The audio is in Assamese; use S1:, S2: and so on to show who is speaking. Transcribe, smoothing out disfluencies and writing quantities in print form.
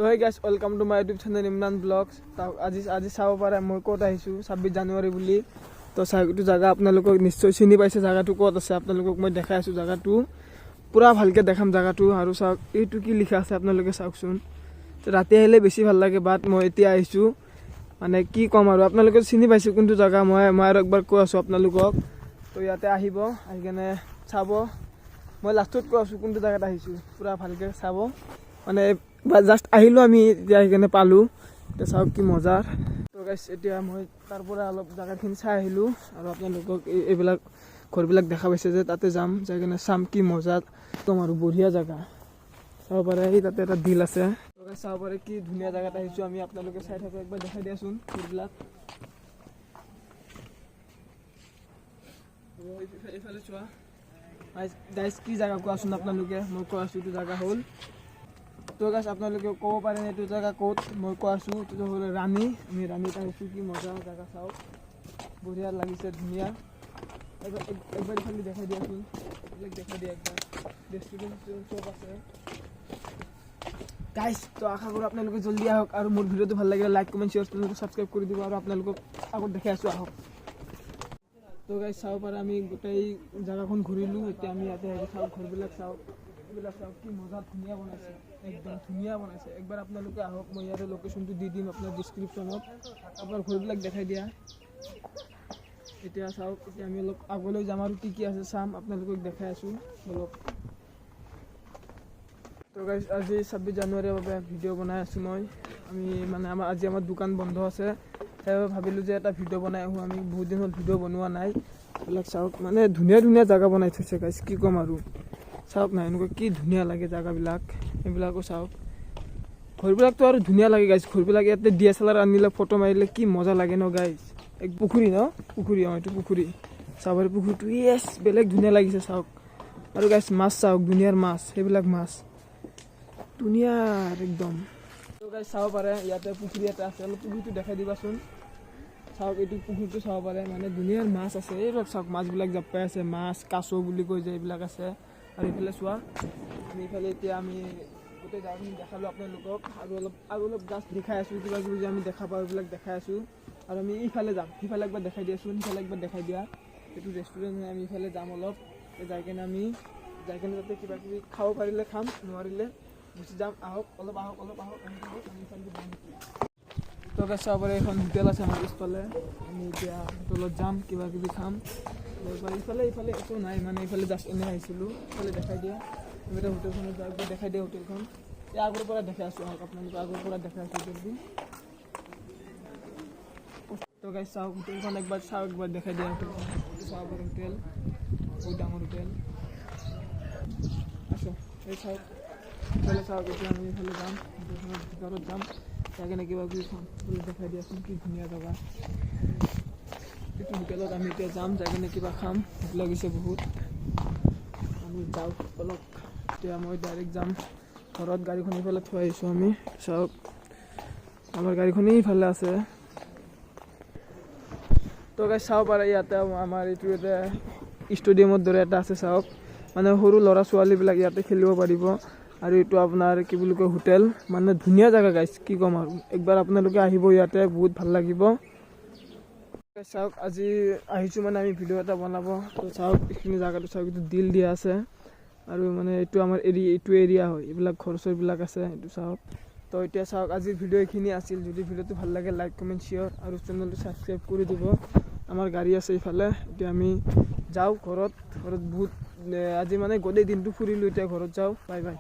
S1: তো hey guys welcome to my YouTube channel Imran blogs. আজি চাব পাৰে মই ক'ত আহিছোঁ 26 জানুৱাৰী বুলি। তো এইটো জেগা আপোনালোকক নিশ্চয় চিনি পাইছে, জেগাটো ক'ত আছে আপোনালোকক মই দেখাই আছোঁ। জেগাটো পূৰা ভালকৈ দেখাম জেগাটো। আৰু চাওক এইটো কি লিখা আছে আপোনালোকে চাওকচোন। তো ৰাতি আহিলে বেছি ভাল লাগে, বাট মই এতিয়া আহিছোঁ মানে কি ক'ম আৰু আপোনালোকে চিনি পাইছে কোনটো জেগা। মই আৰু একবাৰ কৈ আছোঁ আপোনালোকক। তো ইয়াতে আহিব, আহি কেনে চাব। মই লাষ্টত কৈ আছোঁ কোনটো জেগাত আহিছোঁ, পূৰা ভালকৈ চাব। মানে জাষ্ট আহিলোঁ আমি, এতিয়া আহি কেনে পালোঁ। এতিয়া চাওক কি মজাৰ। তো গাইছ এতিয়া মই তাৰ পৰা অলপ জেগাখিনি চাই আহিলোঁ আৰু আপোনালোকক এইবিলাক ঘৰবিলাক দেখা পাইছে যে তাতে যাম, যাই কিনে চাম কি মজা একদম আৰু বঢ়িয়া জেগা। চাব পাৰে এই তাতে এটা বিল আছে। তো গাইছ চাব পাৰে কি ধুনীয়া জেগাত আহিছোঁ আমি। আপোনালোকে চাই থাকক, একবাৰ দেখাই দিয়াচোন ঘৰবিলাক। এইফালে চোৱা গাইছ কি জেগা কোৱাচোন আপোনালোকে। মই কৈ আছোঁ এইটো জেগা হ'ল। তো গাইছ আপোনালোকে ক'ব পাৰে এইটো জেগা ক'ত। মই কৈ আছোঁ এইটো হ'ল ৰাণী। আমি ৰাণীত আহিছোঁ, কি মজা জেগা চাওক, বঢ়িয়া লাগিছে, ধুনীয়া। একবাৰ ইফালে দেখাই দিয়াচোন, এইবিলাক দেখাই দিয়া একবাৰ। ৰেষ্টুৰেণ্ট চব আছে গাইছ। তো আশা কৰোঁ আপোনালোকে জল্দি আহক আৰু মোৰ ভিডিঅ'টো ভাল লাগিলে লাইক কমেণ্ট শ্বেয়াৰ আপোনালোকে ছাবস্ক্ৰাইব কৰি দিব। আৰু আপোনালোকক আগত দেখাই আছোঁ, আহক। তো গাইছ চাব পাৰে আমি গোটেই জেগাখন ঘূৰিলোঁ। এতিয়া আমি ইয়াতে আহি চাওক, ঘৰবিলাক চাওক, এইবিলাক চাওক কি মজা ধুনীয়া বনাইছে, একদম ধুনীয়া বনাইছে। একবাৰ আপোনালোকে আহক, মই ইয়াতে লোকেশ্যনটো দি দিম আপোনাৰ ডিছক্ৰিপশ্যনত। আপোনাৰ ঘৰবিলাক দেখাই দিয়া। এতিয়া চাওক, এতিয়া আমি অলপ আগলৈ যাম আৰু কি আছে চাম, আপোনালোকক দেখাই আছোঁ অলপ। তো গাইছ আজি 26 জানুৱাৰীৰ বাবে ভিডিঅ' বনাই আছোঁ মই। আমি মানে আজি আমাৰ দোকান বন্ধ আছে, সেইবাবে ভাবিলোঁ যে এটা ভিডিঅ' বনাই আহোঁ। আমি বহুত দিন হ'ল ভিডিঅ' বনোৱা নাই। এইবিলাক চাওক, মানে ধুনীয়া ধুনীয়া জেগা বনাই থৈছে গাইছ, কি ক'ম আৰু। চাওক না এনেকুৱা কি ধুনীয়া লাগে জেগাবিলাক, এইবিলাকো চাওক। ঘৰবিলাকতো আৰু ধুনীয়া লাগে গাইছ। ঘৰবিলাক ইয়াতে DSLR আনিলে ফটো মাৰিলে কি মজা লাগে ন গাইছ। এক পুখুৰী ন, পুখুৰী, এইটো পুখুৰী। চাব পাৰে পুখুৰীটো, য়েছ বেলেগ ধুনীয়া লাগিছে চাওক। আৰু গাইছ মাছ চাওক, ধুনীয়াৰ মাছ, সেইবিলাক মাছ ধুনীয়াৰ একদম। তো গাইছ চাব পাৰে ইয়াতে পুখুৰী এটা আছে, অলপ পুখুৰীটো দেখাই দিবাচোন। চাওক এইটো পুখুৰীটো চাব পাৰে, মানে ধুনীয়াৰ মাছ আছে। এইবিলাক চাওক মাছবিলাক জাপাই আছে, মাছ কাছ বুলি কৈ যে এইবিলাক আছে। আৰু এইফালে চোৱা, এইফালে এতিয়া আমি গোটেই জেগাখিনি দেখালোঁ আপোনালোকক। আৰু অলপ জাষ্ট দেখাই আছোঁ, কিবা কিবি যে আমি দেখা পাওঁ এইবিলাক দেখাই আছোঁ। আৰু আমি এইফালে যাম, সিফালে একবাৰ দেখাই দিয়াচোন, সিফালে একবাৰ দেখাই দিয়া। এইটো ৰেষ্টুৰেণ্ট হয়, আমি ইফালে যাম অলপ। যাই কিনে তাতে কিবা কিবি খাব পাৰিলে খাম, নোৱাৰিলে গুচি যাম। আহক অলপ, আহক আমি ইফালে যাম। তো গাইছ চাব পাৰে এখন হোটেল আছে আমাৰ পিছফালে। আমি এতিয়া হোটেলত যাম, কিবা কিবি খাম। ইফালে একো নাই, মানে ইফালে জাষ্ট এনেই আহিছিলোঁ। ইফালে দেখাই দিয়া, এতিয়া হোটেলখনত যাই একবাৰ দেখাই দিয়া। হোটেলখন এই আগৰ পৰা দেখাই আছোঁ, আহক আপোনালোকে আগৰ পৰা দেখাই আছোঁ হোটেলটো। তো গাইছ চাওক হোটেলখন একবাৰ চাওক, একবাৰ দেখাই দিয়া হোটেলখন। চাব পাৰে হোটেল, বহুত ডাঙৰ হোটেল। আছোঁ এই চাওক, ইফালে চাওক। এতিয়া আমি ইফালে যাম, হোটেলখনৰ ভিতৰত যাম, যাই কিনে কিবা কিবি খাম। দেখাই দিয়াচোন কি ধুনীয়া জেগা। এইটো হোটেলত আমি এতিয়া যাম, যাই কিনে কিবা খাম, ভোক লাগিছে বহুত। আমি যাওঁ অলপ, এতিয়া মই ডাইৰেক্ট যাম ঘৰত। গাড়ীখন ইফালে থৈ আহিছোঁ আমি। চাওক আমাৰ গাড়ীখনেই ইফালে আছে। তো গাইছ চাব পাৰে ইয়াতে আমাৰ এইটো এটা ষ্টেডিয়ামৰ দৰে এটা আছে চাওক। মানে সৰু ল'ৰা ছোৱালীবিলাক ইয়াতে খেলিব পাৰিব। আৰু এইটো আপোনাৰ কি বুলি কয় হোটেল, মানে ধুনীয়া জেগা গাইছ, কি ক'ম আৰু। একবাৰ আপোনালোকে আহিব, ইয়াতে বহুত ভাল লাগিব। চাওক আজি আহিছোঁ মানে আমি ভিডিঅ' এটা বনাব। তো চাওক এইখিনি জেগাটো চাওক, এইটো দিল দিয়া আছে। আৰু মানে এইটো আমাৰ এইটো এৰিয়া হয়, এইবিলাক ঘৰ চৰবিলাক আছে, এইটো চাওক। তো এতিয়া চাওক আজিৰ ভিডিঅ' এইখিনি আছিল। যদি ভিডিঅ'টো ভাল লাগে লাইক কমেণ্ট শ্বেয়াৰ আৰু চেনেলটো ছাবস্ক্ৰাইব কৰি দিব। আমাৰ গাড়ী আছে এইফালে, এতিয়া আমি যাওঁ ঘৰত বহুত আজি মানে গোটেই দিনটো ফুৰিলোঁ, এতিয়া ঘৰত যাওঁ। Bye bye.